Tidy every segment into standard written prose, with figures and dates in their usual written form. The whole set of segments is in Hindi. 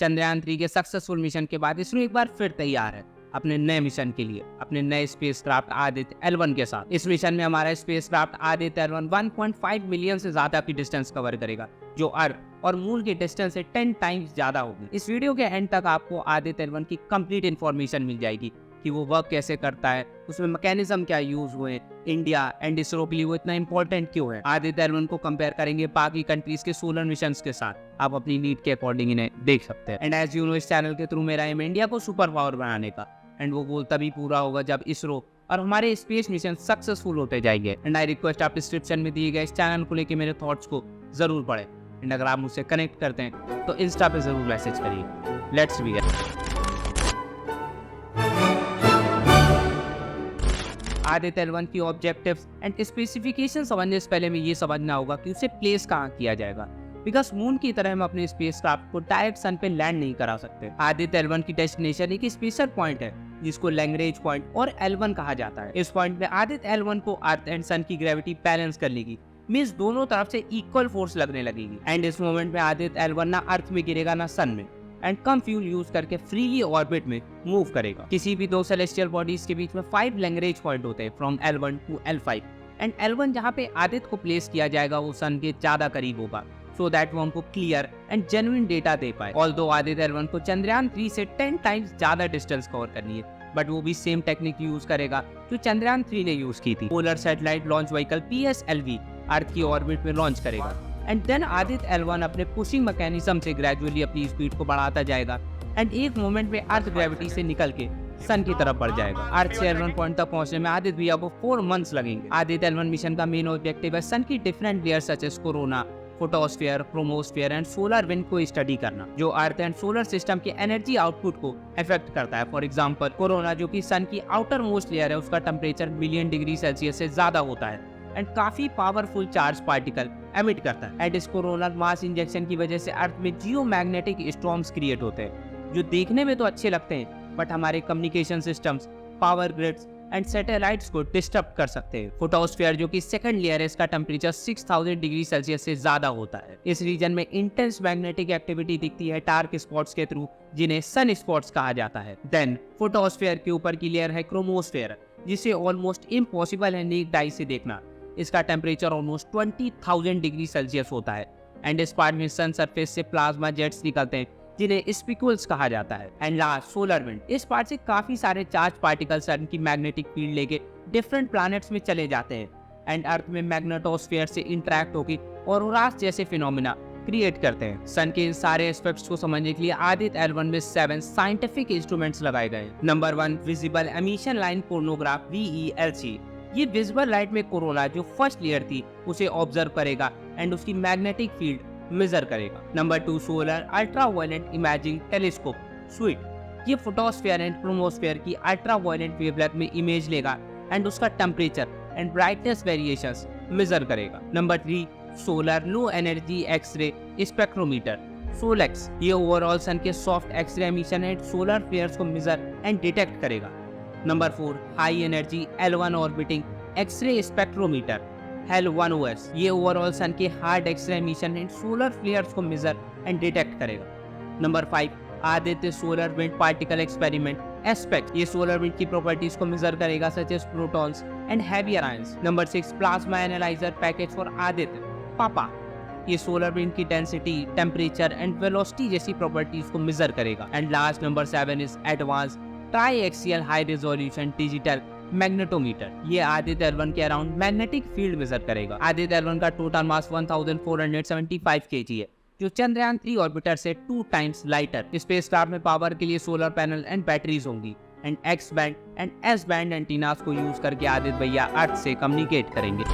चंद्रयान-3 के सक्सेसफुल मिशन के बाद इसरो एक बार फिर तैयार है अपने नए मिशन के लिए, अपने नए स्पेसक्राफ्ट आदित्य L1 के साथ। इस मिशन में हमारा स्पेसक्राफ्ट आदित्य L1 1.5 मिलियन से ज्यादा की डिस्टेंस कवर करेगा, जो अर्थ और मून के डिस्टेंस से 10 टाइम्स ज्यादा होगी। इस वीडियो के एंड तक आपको आदित्य L1 की कंप्लीट इन्फॉर्मेशन मिल जाएगी कि वो वर्क कैसे करता है, उसमें मैकेनिज्म क्या यूज हुए, इंडिया एंड इसरो के लिए वो इतना इंपॉर्टेंट क्यों है। आदित्य L1 को कंपेयर करेंगे बाकी कंट्रीज के सोलर मिशन के साथ। आप अपनी नीड के अकॉर्डिंग इन्हें देख सकते हैं। एंड एज यू नो, इस चैनल के थ्रू मेरा एम इंडिया को सुपर पावर बनाने का, एंड वो गोल तभी पूरा होगा जब इसरो और हमारे स्पेस मिशन सक्सेसफुल होते जाएंगे। एंड आई रिक्वेस्ट आप डिस्क्रिप्शन में दिए गए इस चैनल को लेके मेरे थॉट्स को जरूर पढ़ें। एंड अगर आप मुझसे कनेक्ट करते हैं तो इंस्टा पे जरूर मैसेज करिए। Let's begin. आदित्य L1 की ऑब्जेक्टिव्स एंड स्पेसिफिकेशन समझने से पहले हमें ये समझना होगा कि उसे प्लेस कहाँ किया जाएगा, बिकॉज मून की तरह हम अपने स्पेसक्राफ्ट को डायरेक्ट सन पे लैंड नहीं करा सकते। आदित्य L1 की डेस्टिनेशन एक स्पेशल पॉइंट है जिसको लैग्रेंज पॉइंट और L1 कहा जाता है। इस पॉइंट में आदित्य L1 को अर्थ एंड सन की ग्रेविटी बैलेंस कर लेगी, मींस दोनों तरफ से इक्वल फोर्स लगने लगेगी। एंड इस मोमेंट में आदित्य L1 ना अर्थ में गिरेगा ना सन में, एंड कम फ्यूल यूज करके फ्रीली ऑर्बिट में मूव करेगा। किसी भी दो सेलेस्टियल बॉडीज के बीच में 5 लैग्रेंज पॉइंट होते हैं from L1 to L5, and L1 जहाँ पे आदित्य को प्लेस किया जाएगा वो सन के ज्यादा करीब होगा, सो दैट वो हमको क्लियर एंड जेन्युइन डेटा दे पाए। ऑल्दो आदित्य L1 को चंद्रयान-3 से 10 टाइम्स ज्यादा डिस्टेंस कवर करनी है, बट वो भी सेम टेक्निक यूज करेगा जो चंद्रयान-3 ने यूज की थी। Polar satellite launch vehicle PSLV अर्थ की ऑर्बिट में लॉन्च करेगा, एंड देन आदित्य L1 अपने पुशिंग मैकेनिज्म से ग्रेजुअली अपनी स्पीड को बढ़ाता जाएगा, एंड एक मोमेंट में अर्थ ग्रेविटी से निकल के सन की तरफ बढ़ जाएगा। अर्थ से L1 पॉइंट तक पहुंचने में आदित्य भैया को 4 मंथ्स लगेंगे। आदित्य L1 मिशन का मेन ऑब्जेक्टिव है सन की different layer such as corona, photosphere, chromosphere and solar wind को स्टडी करना, जो अर्थ एंड सोलर सिस्टम के एनर्जी आउटपुट को इफेक्ट करता है। फॉर एग्जांपल, कोरोना जो कि सन की आउटर मोस्ट लेयर है, उसका टेम्परेचर मिलियन डिग्री सेल्सियस से ज्यादा होता है एंड काफी पावरफुल चार्ज पार्टिकल एमिट करता है। एंड इस कोरोनल मास इंजेक्शन की वजह से अर्थ में जियोमैग्नेटिक स्टॉर्म्स क्रिएट होते हैं, जो देखने में तो अच्छे लगते हैं बट हमारे communication systems, power grids and satellites को डिस्टर्ब कर सकते हैं। फोटोस्फीयर जो कि सेकंड लेयर है, इसका टेम्परेचर 6000 डिग्री सेल्सियस से ज्यादा होता है। इस रीजन में इंटेंस मैग्नेटिक एक्टिविटी दिखती है डार्क स्पॉट्स के थ्रू, जिन्हें सन स्पॉट्स कहा जाता है। देन फोटोस्फीयर के ऊपर की लेयर है क्रोमोस्फीयर, जिसे ऑलमोस्ट इम्पॉसिबल है नेक्ड आई से देखना। इसका टेम्परेचर ऑलमोस्ट 20,000 डिग्री सेल्सियस होता है, एंड इस पार्ट में सन सरफेस से प्लाज्मा जेट्स निकलते हैं जिन्हें स्पिक्यूल्स कहा जाता है। एंड लास्ट सोलर विंड, इस पार्ट से काफी सारे चार्ज पार्टिकल सन की मैग्नेटिक फील्ड लेके डिफरेंट प्लैनेट्स में चले जाते हैं, एंड अर्थ में मैग्नेटोस्फीयर से इंटरेक्ट होकर ऑरोरास जैसे फिनोमिना क्रिएट करते हैं। सन के इन सारे एस्पेक्ट्स को समझने के लिए आदित्य L1 में 7 साइंटिफिक इंस्ट्रूमेंट्स लगाए गए। Number 1, visible emission line coronagraph VELC। ये विजिबल लाइट में कोरोना जो फर्स्ट लेयर थी उसे ऑब्जर्व करेगा एंड उसकी मैग्नेटिक फील्ड मेजर करेगा। Number 2, solar ultraviolet imaging telescope suite. ये फोटोस्फीयर एंड क्रोमोस्फीयर की अल्ट्रावायलेट वेवलेंथ में इमेज लेगा एंड उसका temperature and brightness variations measure करेगा। Number 3, solar low energy X-ray spectrometer SoLEXS. ये ओवरऑल सन के soft X-ray emission and solar flares को मेजर एंड डिटेक्ट करेगा। Number 4, high energy L1 orbiting X ray spectrometer HAL1OS। ये ओवरऑल सन के hard X ray emission and solar flares को मेजर एंड डिटेक्ट करेगा। Number 5, Aditya solar wind particle experiment ASPEX. ये सोलर विंड की प्रॉपर्टीज को मेजर करेगा such as protons and heavier ions. Number 6, plasma analyser package for Aditya PAPA. ये सोलर विंड की डेंसिटी, टेम्परेचर एंड वेलोसिटी जैसी प्रॉपर्टीज को मेजर करेगा। And last number 7 is advance try-axial high resolution digital magnetometer. ये आदित्य L1 के अराउंड मैग्नेटिक फील्ड मेजर करेगा। आदित्य L1 का टोटल मास 1475 kg है, जो चंद्रयान-3 ऑर्बिटर से 2 टाइम्स लाइटर। स्पेसक्राफ्ट में पावर के लिए सोलर पैनल एंड बैटरीज होंगी, and x band and S band antennas को यूज करके आदित्य भैया अर्थ से कम्युनिकेट करेंगे।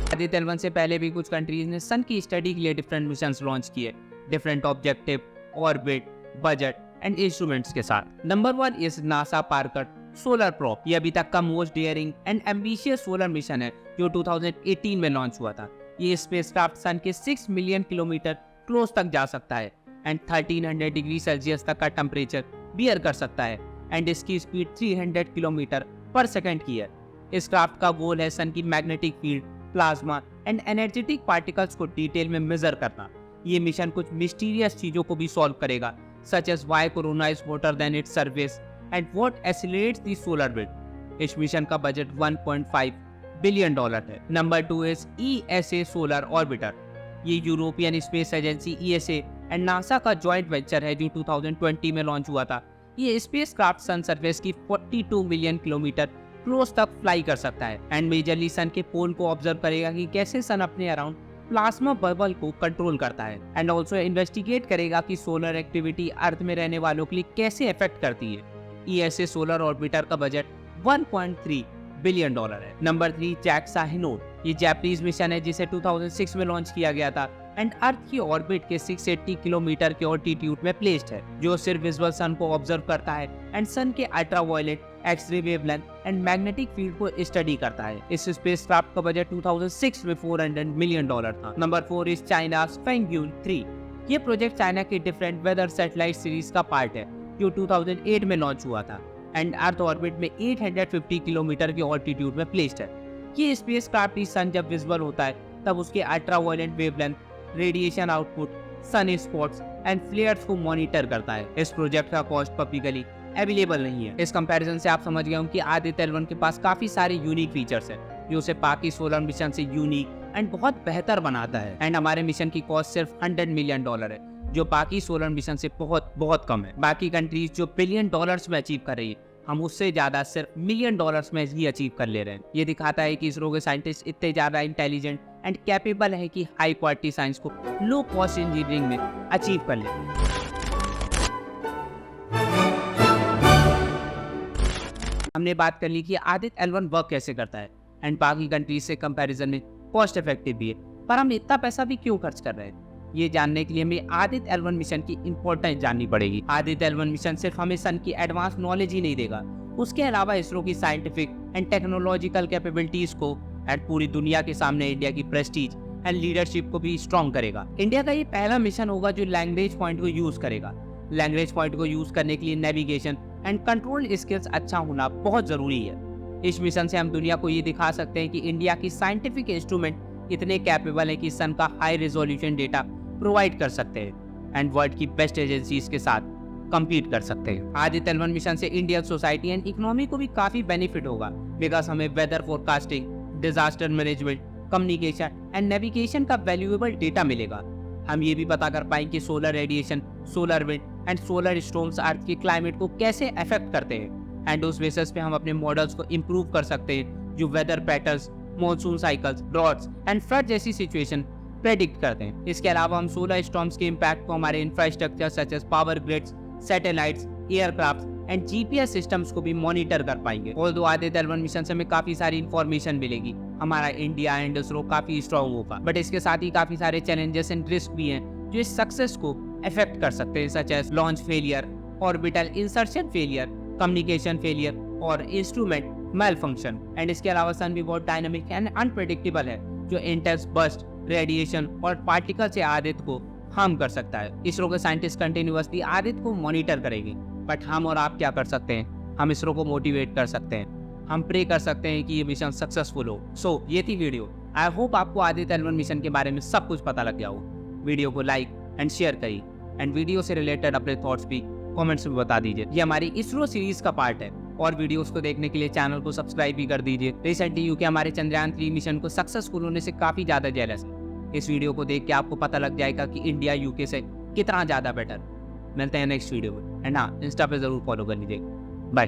आदित्य L1 से पहले भी कुछ कंट्रीज ने सन की स्टडी के लिए डिफरेंट मिशंस लॉन्च किए, different objective, orbit, budget and instruments के साथ। Number 1 is NASA Parker solar probe. ये अभी तक का most daring and ambitious solar mission है, जो 2018 में लॉन्च हुआ था। ये स्पेसक्राफ्ट सन के 6 मिलियन किलोमीटर क्लोज तक जा सकता है एंड 1300 डिग्री सेल्सियस तक का टेम्परेचर बियर कर सकता है, एंड इसकी स्पीड 300 किलोमीटर पर सेकंड की है। इस क्राफ्ट का गोल है सन की magnetic field, plasma and energetic particles को डिटेल में मेजर करना। ये मिशन कुछ मिस्टीरियस चीजों को भी सॉल्व करेगा, such as why corona is hotter than its surface and what accelerates the solar wind. इस मिशन का बजट $1.5 बिलियन है। Number 2 is ESA solar orbiter. ये European space agency ESA and NASA का जॉइंट वेंचर है जो 2020 में लॉन्च हुआ था। ये स्पेसक्राफ्ट सन सरफेस की 42 मिलियन किलोमीटर क्लोज तक फ्लाई कर सकता है एंड मेजरली सन के पोल को ऑब्जर्व करेगा कि कैसे सन अपने अराउंड प्लाज्मा बबल को कंट्रोल करता है एंड ऑल्सो इन्वेस्टिगेट करेगा कि सोलर एक्टिविटी अर्थ में रहने वालों के लिए कैसे इफेक्ट करती है। ESA सोलर ऑर्बिटर का बजट $1.3 बिलियन है। Number 3 JAXA हिनोड। ये जापानीज मिशन है जिसे 2006 में लॉन्च किया गया था एंड अर्थ की ऑर्बिट के 680 किलोमीटर के ऑल्टीट्यूड में प्लेस्ड है, जो सिर्फ विजुअल सन को ऑब्जर्व करता है एंड सन के ultraviolet, X ray wavelength and magnetic field को स्टडी करता है। इस स्पेसक्राफ्ट का बजट 2006 में $400 मिलियन था। Number 4 is चाइना's Fengyun 3। ये प्रोजेक्ट चाइना के डिफरेंट वेदर सैटेलाइट सीरीज का पार्ट है जो 2008 में लॉन्च हुआ था एंड अर्थ ऑर्बिट में 850 किलोमीटर के ऑल्टीट्यूड में प्लेस्ड है। ये स्पेसक्राफ्ट सन जब विजिबल होता है तब उसके ultraviolet wavelength, radiation output, sunspots and flares को मॉनिटर करता है। इस प्रोजेक्ट का कॉस्ट पब्लिकली अवेलेबल नहीं है। इस कंपैरिजन से आप समझ गए होंगे कि आदित्य L1 के पास काफी सारे यूनिक फीचर्स हैं जो उसे बाकी सोलर मिशन से यूनिक एंड बहुत बेहतर बनाता है एंड हमारे मिशन की कॉस्ट सिर्फ $100 मिलियन है जो बाकी सोलर मिशन से बहुत बहुत कम है। बाकी कंट्रीज जो बिलियन डॉलर्स में अचीव कर रही है, हम उससे ज्यादा सिर्फ मिलियन डॉलर्स में ही अचीव कर ले रहे हैं। ये दिखाता है कि इसरो के साइंटिस्ट इतने ज्यादा इंटेलिजेंट एंड कैपेबल है कि हाई क्वालिटी साइंस को लो कॉस्ट इंजीनियरिंग में अचीव कर ले। हमने बात कर ली कि आदित्य L1 वर्क कैसे करता है एंड बाकी कंट्रीज से कंपैरिजन में कॉस्ट इफेक्टिव भी है, पर हम इतना पैसा भी क्यों खर्च कर रहे हैं, ये जानने के लिए हमें आदित्य L1 मिशन की इंपॉर्टेंस जाननी पड़ेगी। आदित्य L1 मिशन सिर्फ हमें सन की एडवांस नॉलेज ही नहीं देगा, उसके अलावा इसरो की साइंटिफिक एंड टेक्नोलॉजिकल कैपेबिलिटीज को एंड पूरी दुनिया के सामने इंडिया की प्रेस्टीज एंड लीडरशिप को भी स्ट्रॉन्ग करेगा। इंडिया का ये पहला मिशन होगा जो लैंग्वेज पॉइंट को यूज करेगा। लैंग्वेज पॉइंट को यूज करने के लिए नेविगेशन एंड कंट्रोल स्किल्स अच्छा होना बहुत जरूरी है। इस मिशन से हम दुनिया को ये दिखा सकते हैं कि इंडिया की साइंटिफिक इंस्ट्रूमेंट इतने कैपेबल है कि सन का हाई रेजोल्यूशन डेटा प्रोवाइड कर सकते हैं एंड वर्ल्ड की बेस्ट एजेंसीज के साथ कम्पीट कर सकते हैं। आदित्य L1 मिशन से इंडियन सोसाइटी एंड इकोनॉमी को भी काफी बेनिफिट होगा बिकॉज हमें weather forecasting, disaster management, communication and navigation का वैल्यूएबल डेटा मिलेगा। हम ये भी पता कर पाएंगे कि solar radiation, solar wind and solar storms earth के क्लाइमेट को कैसे अफेक्ट करते हैं एंड उस बेसिस पे हम अपने मॉडल्स को इम्प्रूव कर सकते हैं जो weather patterns, monsoon cycles, droughts and flood जैसी सिचुएशन प्रेडिक्ट करते हैं। इसके अलावा हम सोलर स्टॉर्म्स के इम्पैक्ट को हमारे infrastructure such as power grids, satellites, aircraft and GPS systems को भी मॉनिटर कर पाएंगे। ऑल्दो आदित्य L1 मिशन से हमें काफी सारी इंफॉर्मेशन मिलेगी, हमारा इंडिया एंड इसरो काफी स्ट्रॉन्ग होगा, बट इसके साथ ही काफी सारे चैलेंजेस एंड रिस्क भी हैं जो इस सक्सेस को अफेक्ट कर सकते हैं, such as launch failure, orbital insertion failure, communication failure और इंस्ट्रूमेंट मेल फंक्शन। एंड इसके अलावा सन भी बहुत डायनामिक एंड अनप्रेडिक्टेबल है जो इंटेंस बर्स्ट, रेडिएशन और पार्टिकल से आदित्य को हार्म कर सकता है। इसरो के साइंटिस्ट कंटिन्यूअसली आदित्य को मॉनिटर करेंगे, बट हम और आप क्या कर सकते हैं, हम इसरो को मोटिवेट कर सकते हैं, हम प्रे कर सकते हैं कि ये मिशन सक्सेसफुल हो। सो ये थी वीडियो। आई होप आपको आदित्य L1 मिशन के बारे में सब कुछ पता लग गया हो। वीडियो को लाइक एंड शेयर करिए एंड वीडियो से रिलेटेड अपने थॉट्स भी कमेंट्स में बता दीजिए। ये हमारी इसरो सीरीज का पार्ट है और वीडियोस को देखने के लिए चैनल को सब्सक्राइब भी कर दीजिए। रिसेंटली यूके हमारे चंद्रयान 3 मिशन को सक्सेसफुल होने से काफी ज्यादा जेलस है। इस वीडियो को देख के आपको पता लग जाएगा कि इंडिया यूके से कितना ज्यादा बेटर। मिलते हैं नेक्स्ट वीडियो में एंड हाँ, इंस्टा पे जरूर फॉलो कर लीजिए।